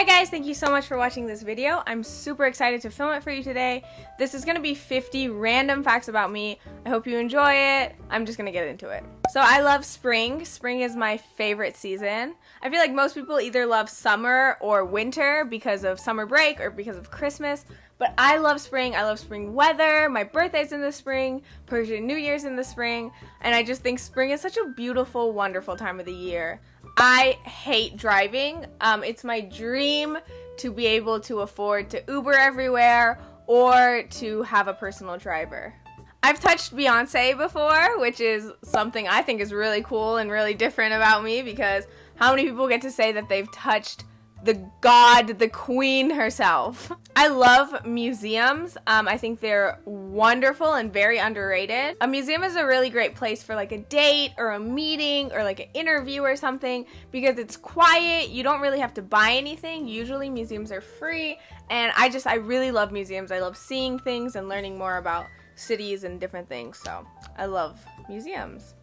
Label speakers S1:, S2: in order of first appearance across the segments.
S1: guys, thank you so much for watching this video. I'm super excited to film it for you today. This is gonna be 50 random facts about me. I hope you enjoy it. I'm just gonna get into it. So I love spring. Spring is my favorite season. I feel like most people either love summer or winter because of summer break or because of Christmas. But I love spring. I love spring weather. My birthday's in the spring. Persian New Year's in the spring. And I just think spring is such a beautiful, wonderful time of the year. I hate driving. It's my dream to be able to afford to Uber everywhere or to have a personal driver. I've touched Beyonce before, which is something I think is really cool and really different about me, because how many people get to say that they've touched the god, the queen herself? I love museums. I think they're wonderful and very underrated. A museum is a really great place for like a date or a meeting or like an interview or something, because it's quiet. You don't really have to buy anything. Usually museums are free, and I really love museums. I love seeing things and learning more about cities and different things, so I love museums.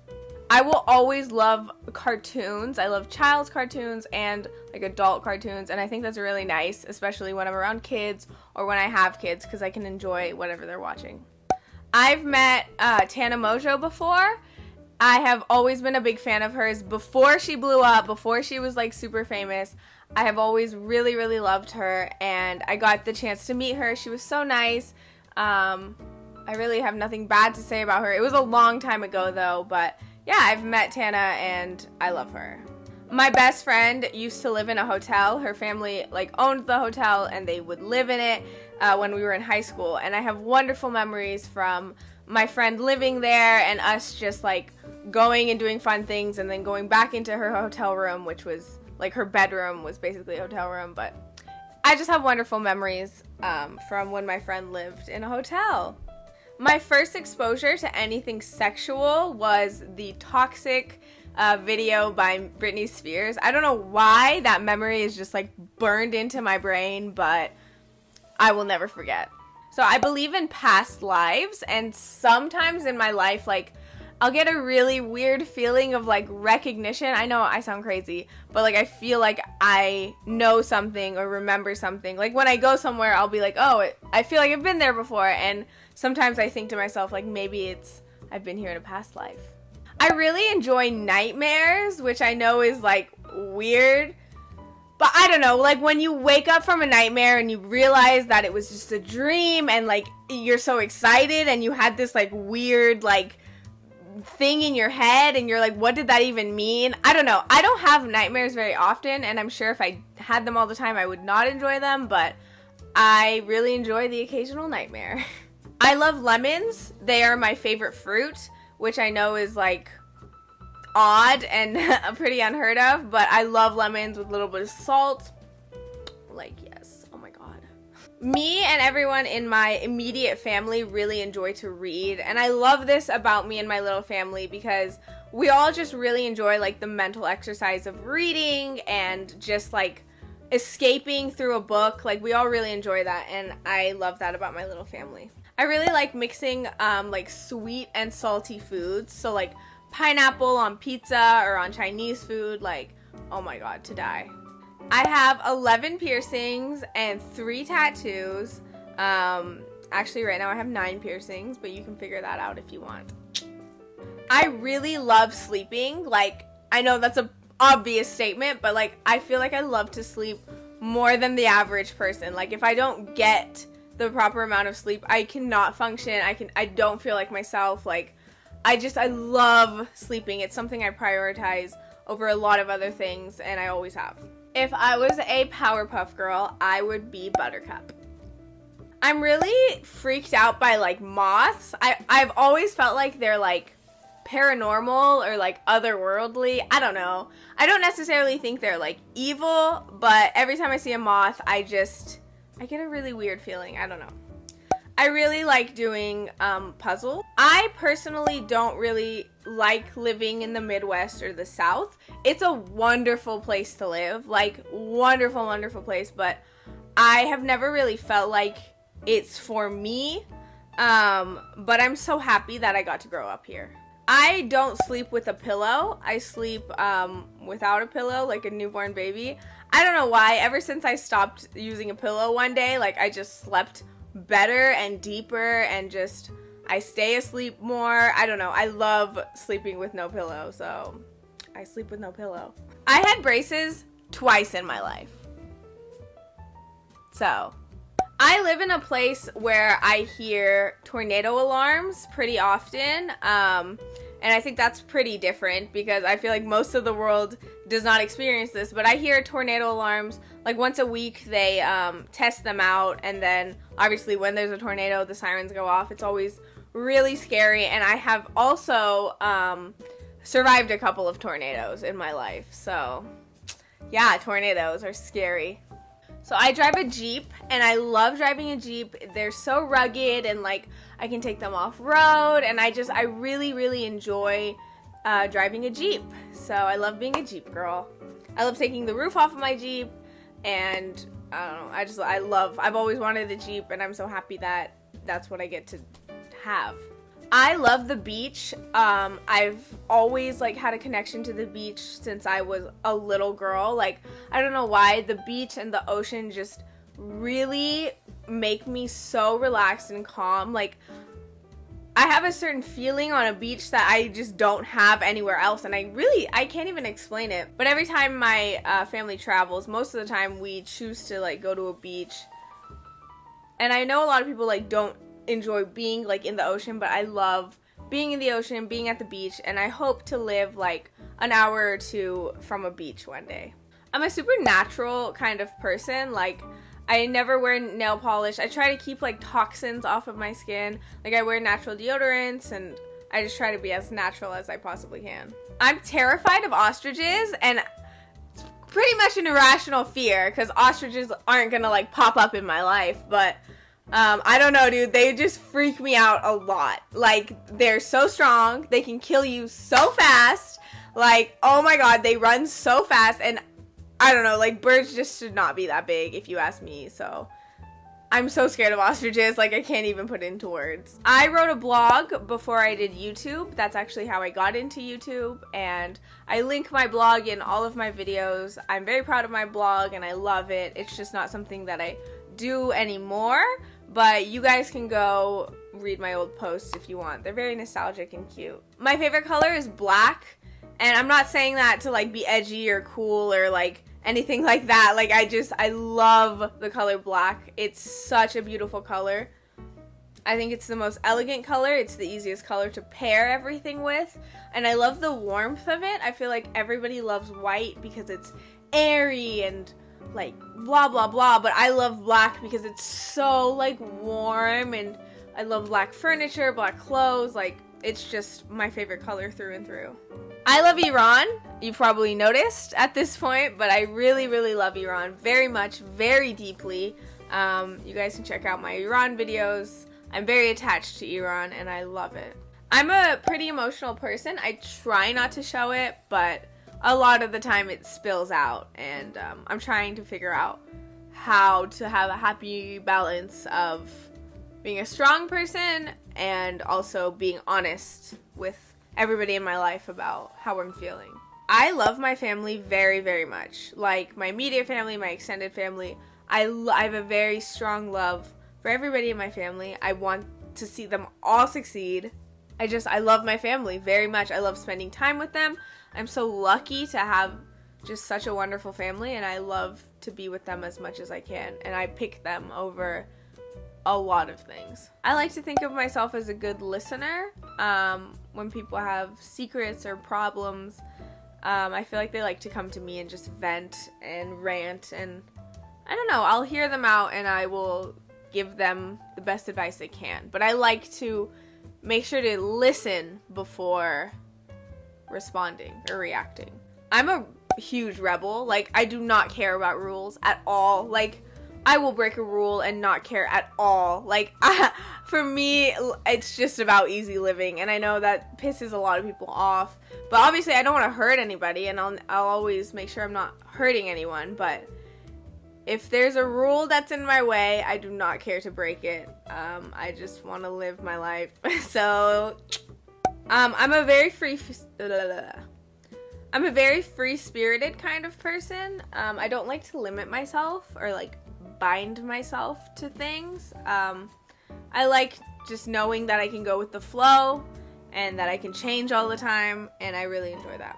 S1: I will always love cartoons. I love child's cartoons and like adult cartoons, and I think that's really nice, especially when I'm around kids or when I have kids, because I can enjoy whatever they're watching. I've met Tana Mongeau before. I have always been a big fan of hers before she blew up, before she was like super famous. I have always really, really loved her, and I got the chance to meet her. She was so nice. I really have nothing bad to say about her. It was a long time ago though, but yeah, I've met Tana and I love her. My best friend used to live in a hotel. Her family like owned the hotel and they would live in it when we were in high school. And I have wonderful memories from my friend living there and us just like going and doing fun things and then going back into her hotel room, which was like her bedroom was basically a hotel room. But I just have wonderful memories from when my friend lived in a hotel. My first exposure to anything sexual was the Toxic video by Britney Spears. I don't know why that memory is just like burned into my brain, but I will never forget. So I believe in past lives, and sometimes in my life, like, I'll get a really weird feeling of like recognition. I know I sound crazy, but like I feel like I know something or remember something. Like when I go somewhere, I'll be like, oh, I feel like I've been there before. And sometimes I think to myself, like, maybe I've been here in a past life. I really enjoy nightmares, which I know is like weird, but I don't know, like when you wake up from a nightmare and you realize that it was just a dream, and like you're so excited and you had this like weird like thing in your head and you're like, what did that even mean? I don't know. I don't have nightmares very often, and I'm sure if I had them all the time I would not enjoy them, but I really enjoy the occasional nightmare. I love lemons. They are my favorite fruit, which I know is like odd and pretty unheard of, but I love lemons with a little bit of salt. Like, yes. Oh my god. Me and everyone in my immediate family really enjoy to read, and I love this about me and my little family because we all just really enjoy like the mental exercise of reading and just like escaping through a book. Like we all really enjoy that, and I love that about my little family. I really like mixing like sweet and salty foods, so like pineapple on pizza or on Chinese food, like, oh my god, to die. I have 11 piercings and 3 tattoos. Actually right now I have 9 piercings, but you can figure that out if you want. I really love sleeping. Like, I know that's an obvious statement, but like I feel like I love to sleep more than the average person. Like if I don't get the proper amount of sleep, I cannot function. I don't feel like myself. Like I love sleeping. It's something I prioritize over a lot of other things, and I always have. If I was a Powerpuff Girl, I would be Buttercup. I'm really freaked out by like moths. I've always felt like they're like paranormal or like otherworldly. I don't know. I don't necessarily think they're like evil, but every time I see a moth, I get a really weird feeling. I don't know. I really like doing puzzles. I personally don't really like living in the Midwest or the South. It's a wonderful place to live, like wonderful, wonderful place, but I have never really felt like it's for me. But I'm so happy that I got to grow up here. I don't sleep with a pillow. I sleep without a pillow, like a newborn baby. I don't know why. Ever since I stopped using a pillow one day, like I just slept better and deeper and just I stay asleep more. I don't know. I love sleeping with no pillow, so I sleep with no pillow. I had braces twice in my life. So, I live in a place where I hear tornado alarms pretty often, and I think that's pretty different because I feel like most of the world does not experience this, but I hear tornado alarms like once a week. They test them out, and then obviously when there's a tornado, the sirens go off. It's always really scary, and I have also survived a couple of tornadoes in my life, so yeah, tornadoes are scary. So I drive a Jeep, and I love driving a Jeep. They're so rugged, and like I can take them off-road, and I really, really enjoy driving a Jeep. So I love being a Jeep girl. I love taking the roof off of my Jeep, and I don't know, I've always wanted a Jeep, and I'm so happy that that's what I get to have. I love the beach. I've always like had a connection to the beach since I was a little girl. Like, I don't know why, the beach and the ocean just really make me so relaxed and calm. Like, I have a certain feeling on a beach that I just don't have anywhere else, and I can't even explain it. But every time my family travels, most of the time we choose to like go to a beach. And I know a lot of people like don't enjoy being like in the ocean, but I love being in the ocean, being at the beach, and I hope to live like an hour or two from a beach one day. I'm a super natural kind of person. Like, I never wear nail polish. I try to keep like toxins off of my skin. Like, I wear natural deodorants, and I just try to be as natural as I possibly can. I'm terrified of ostriches, and it's pretty much an irrational fear because ostriches aren't gonna like pop up in my life, but I don't know, dude. They just freak me out a lot. Like, they're so strong. They can kill you so fast. Like, oh my god, they run so fast. And I don't know, like, birds just should not be that big, if you ask me. So, I'm so scared of ostriches. Like, I can't even put it into words. I wrote a blog before I did YouTube. That's actually how I got into YouTube. And I link my blog in all of my videos. I'm very proud of my blog, and I love it. It's just not something that I do anymore. But you guys can go read my old posts if you want. They're very nostalgic and cute. My favorite color is black. And I'm not saying that to like be edgy or cool or like anything like that. Like, I love the color black. It's such a beautiful color. I think it's the most elegant color. It's the easiest color to pair everything with. And I love the warmth of it. I feel like everybody loves white because it's airy and like blah blah blah, but I love black because it's so like warm, and I love black furniture, black clothes. Like, it's just my favorite color through and through. I love Iran. You've probably noticed at this point, but I really, really love Iran very much, very deeply. You guys can check out my Iran videos. I'm very attached to Iran, and I love it. I'm a pretty emotional person. I try not to show it, but a lot of the time it spills out, and I'm trying to figure out how to have a happy balance of being a strong person and also being honest with everybody in my life about how I'm feeling. I love my family very, very much. Like, my immediate family, my extended family. I have a very strong love for everybody in my family. I want to see them all succeed. I love my family very much. I love spending time with them. I'm so lucky to have just such a wonderful family, and I love to be with them as much as I can, and I pick them over a lot of things. I like to think of myself as a good listener. When people have secrets or problems, I feel like they like to come to me and just vent and rant, and I don't know, I'll hear them out and I will give them the best advice I can. But I like to make sure to listen before responding or reacting. I'm a huge rebel. Like, I do not care about rules at all. Like, I will break a rule and not care at all. Like, for me, it's just about easy living, and I know that pisses a lot of people off, but obviously I don't want to hurt anybody, and I'll always make sure I'm not hurting anyone. But if there's a rule that's in my way, I do not care to break it. I just want to live my life. So I'm a very free-spirited kind of person. I don't like to limit myself or like bind myself to things. I like just knowing that I can go with the flow and that I can change all the time, and I really enjoy that.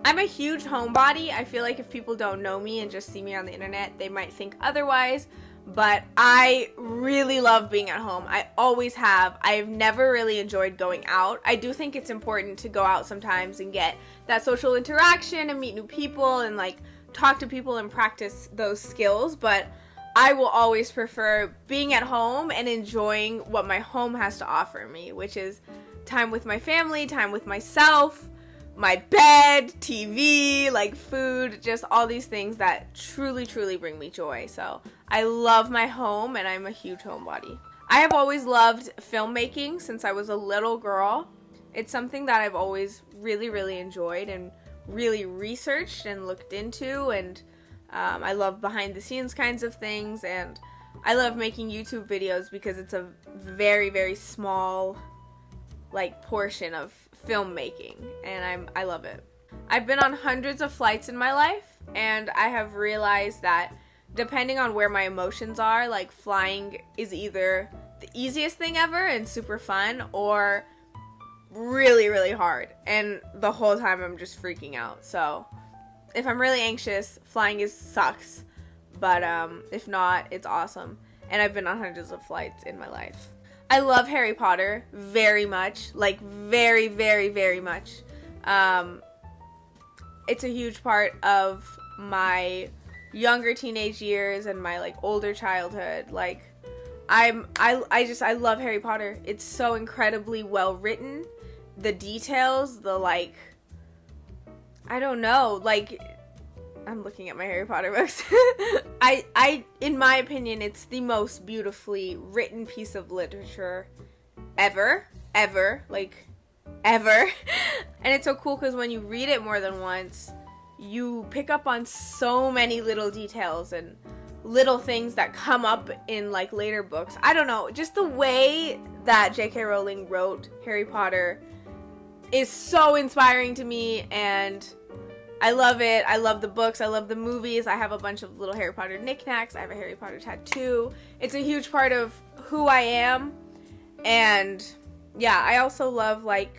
S1: I'm a huge homebody. I feel like if people don't know me and just see me on the internet, they might think otherwise, but I really love being at home. I always have. I've never really enjoyed going out. I do think it's important to go out sometimes and get that social interaction and meet new people and like talk to people and practice those skills, but I will always prefer being at home and enjoying what my home has to offer me, which is time with my family, time with myself, my bed, TV, like food, just all these things that truly, truly bring me joy. So I love my home, and I'm a huge homebody. I have always loved filmmaking since I was a little girl. It's something that I've always really, really enjoyed and really researched and looked into, and I love behind the scenes kinds of things, and I love making YouTube videos because it's a very, very small like portion of filmmaking, and I love it. I've been on hundreds of flights in my life, and I have realized that depending on where my emotions are, like flying is either the easiest thing ever and super fun, or really, really hard, and the whole time I'm just freaking out. So if I'm really anxious, flying sucks, but if not, it's awesome. And I've been on hundreds of flights in my life. I love Harry Potter very much, like very, very, very much. It's a huge part of my younger teenage years and my like older childhood. Like I love Harry Potter. It's so incredibly well written. The details, the like, I don't know, like, I'm looking at my Harry Potter books. In my opinion, it's the most beautifully written piece of literature ever. And it's so cool because when you read it more than once, you pick up on so many little details and little things that come up in like later books. I don't know, just the way that J.K. Rowling wrote Harry Potter is so inspiring to me, and I love it. I love the books. I love the movies. I have a bunch of little Harry Potter knickknacks. I have a Harry Potter tattoo. It's a huge part of who I am. And yeah, I also love like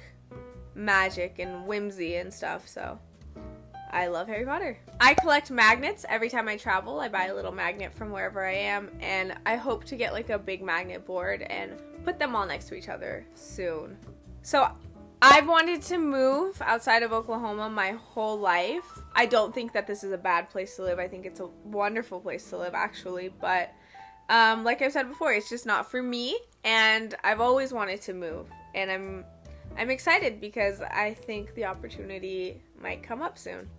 S1: magic and whimsy and stuff. So I love Harry Potter. I collect magnets every time I travel. I buy a little magnet from wherever I am. And I hope to get like a big magnet board and put them all next to each other soon. So I've wanted to move outside of Oklahoma my whole life. I don't think that this is a bad place to live. I think it's a wonderful place to live, actually. But like I've said before, it's just not for me. And I've always wanted to move. And I'm excited because I think the opportunity might come up soon.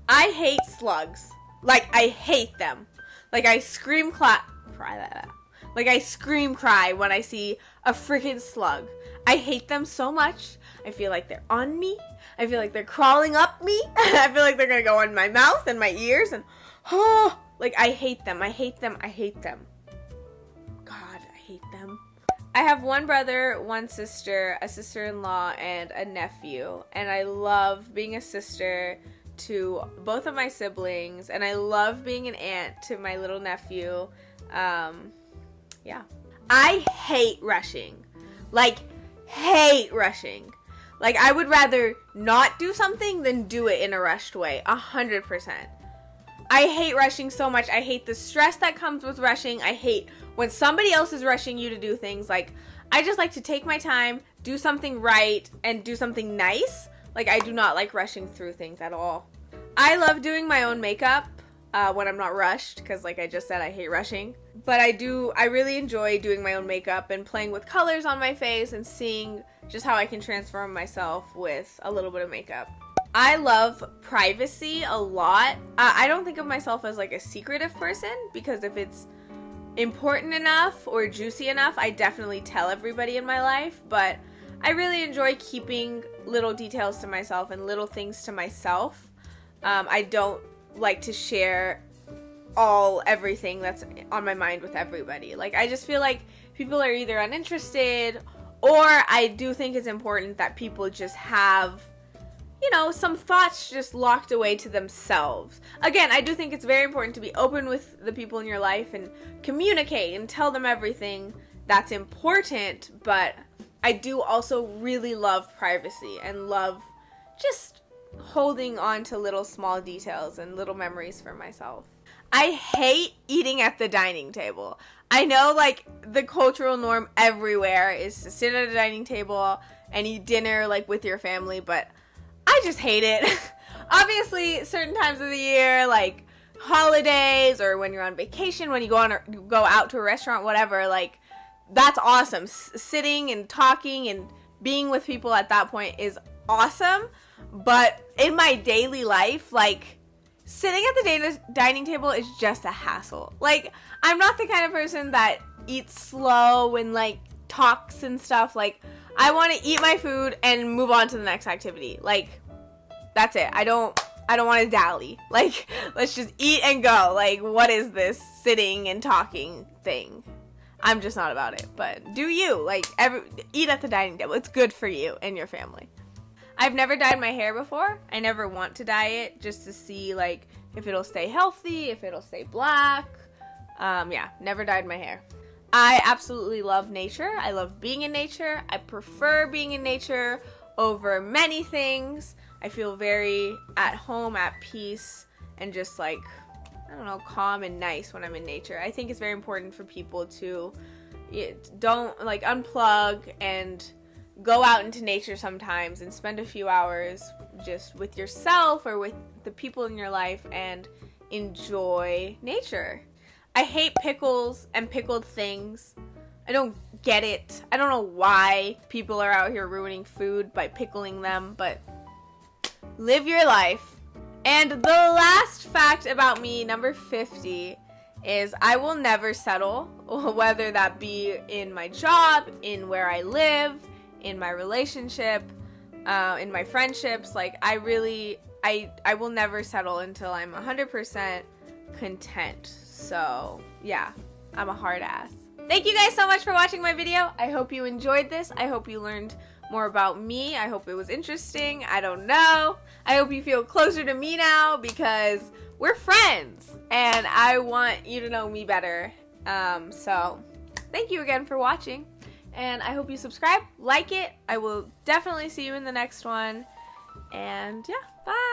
S1: I hate slugs. Like, I hate them. Like, I scream cry when I see a freaking slug. I hate them so much. I feel like they're on me. I feel like they're crawling up me. I feel like they're gonna go in my mouth and my ears, and like I hate them. I hate them. I hate them. God, I hate them. I have one brother, one sister, a sister-in-law, and a nephew, and I love being a sister to both of my siblings, and I love being an aunt to my little nephew. Yeah. I hate rushing. Like, hate rushing. Like, I would rather not do something than do it in a rushed way. 100%. I hate rushing so much. I hate the stress that comes with rushing. I hate when somebody else is rushing you to do things. Like, I just like to take my time, do something right, and do something nice. Like, I do not like rushing through things at all. I love doing my own makeup when I'm not rushed, because like I just said, I hate rushing. But I really enjoy doing my own makeup and playing with colors on my face and seeing just how I can transform myself with a little bit of makeup. I love privacy a lot. I don't think of myself as like a secretive person, because if it's important enough or juicy enough, I definitely tell everybody in my life. But I really enjoy keeping little details to myself and little things to myself. I don't like to share everything that's on my mind with everybody. Like, I just feel like people are either uninterested Or I do think it's important that people just have, you know, some thoughts just locked away to themselves. Again, I do think it's very important to be open with the people in your life and communicate and tell them everything that's important, but I do also really love privacy and love just holding on to little small details and little memories for myself. I hate eating at the dining table. I know, like, the cultural norm everywhere is to sit at a dining table and eat dinner, like, with your family, but I just hate it. Obviously, certain times of the year, like holidays or when you're on vacation, when you go out to a restaurant, whatever, like, that's awesome. Sitting and talking and being with people at that point is awesome. But in my daily life, like, sitting at the dining table is just a hassle. Like, I'm not the kind of person that eats slow and, like, talks and stuff. Like, I want to eat my food and move on to the next activity. Like, that's it. I don't want to dally. Like, let's just eat and go. Like, what is this sitting and talking thing? I'm just not about it. But do you. Like, eat at the dining table. It's good for you and your family. I've never dyed my hair before. I never want to dye it just to see, like, if it'll stay healthy, if it'll stay black. Yeah, never dyed my hair. I absolutely love nature. I love being in nature. I prefer being in nature over many things. I feel very at home, at peace, and just, like, I don't know, calm and nice when I'm in nature. I think it's very important for people to don't, like, unplug and go out into nature sometimes and spend a few hours just with yourself or with the people in your life and enjoy nature. I hate pickles and pickled things. I don't get it. I don't know why people are out here ruining food by pickling them, but live your life. And the last fact about me, number 50, is I will never settle, whether that be in my job, in where I live, in my relationship, in my friendships. Like, I will never settle until I'm 100% content. So, yeah, I'm a hard ass. Thank you guys so much for watching my video. I hope you enjoyed this. I hope you learned more about me. I hope it was interesting. I don't know. I hope you feel closer to me now because we're friends and I want you to know me better. So, thank you again for watching. And I hope you subscribe, like it. I will definitely see you in the next one. And yeah, bye.